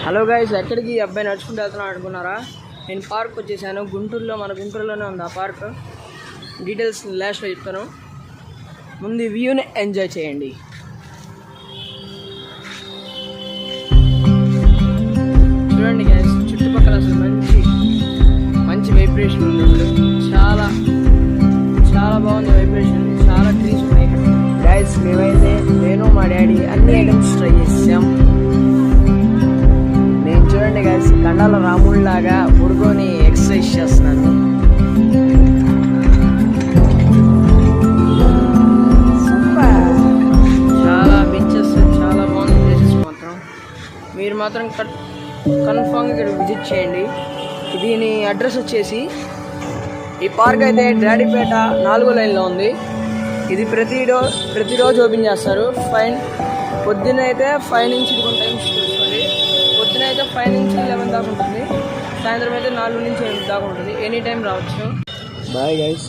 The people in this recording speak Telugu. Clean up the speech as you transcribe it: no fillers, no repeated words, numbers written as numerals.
హలో గైస్, ఎక్కడికి ఈ అబ్బాయి నడుచుకుంటూ వెళ్తున్నాను అనుకున్నారా? నేను పార్క్ వచ్చేసాను. గుంటూరులో, మన గుంటూరులోనే ఉంది ఆ పార్క్. డీటెయిల్స్ లాస్ట్లో చెప్తాను. ముందు వ్యూని ఎంజాయ్ చేయండి. చూడండి గైస్, చుట్టుపక్కల అసలు మంచి వైబ్రేషన్ ఉంది. చాలా చాలా బాగుంది వైబ్రేషన్. చాలా ట్రీస్ ఉన్నాయి గైస్. మేమైతే నేను మా డాడీ అన్ని ఐటమ్స్ ట్రై చేసాం. నేను చూడండి గైస్, కండాల రాముడిలాగా పడుకొని ఎక్సర్సైజ్ చేస్తున్నాను. చాలా బెంచెస్, చాలా బాగుంది ప్లేసెస్ మాత్రం. మీరు మాత్రం కన్ఫామ్గా ఇక్కడ విజిట్ చేయండి. దీని అడ్రస్ వచ్చేసి, ఈ పార్క్ అయితే డాడీపేట 4వ లైన్లో ఉంది. ఇది ప్రతిరోజు ఓపెన్ చేస్తారు. పొద్దున అయితే 5 నుంచి 1 టైమ్స్ చూసుకోండి. పొద్దున అయితే 5 నుంచి 11 దాకా ఉంటుంది. సాయంత్రం అయితే 4 నుంచి 8 దాకా ఉంటుంది. ఎనీ టైం రావచ్చు. Bye guys.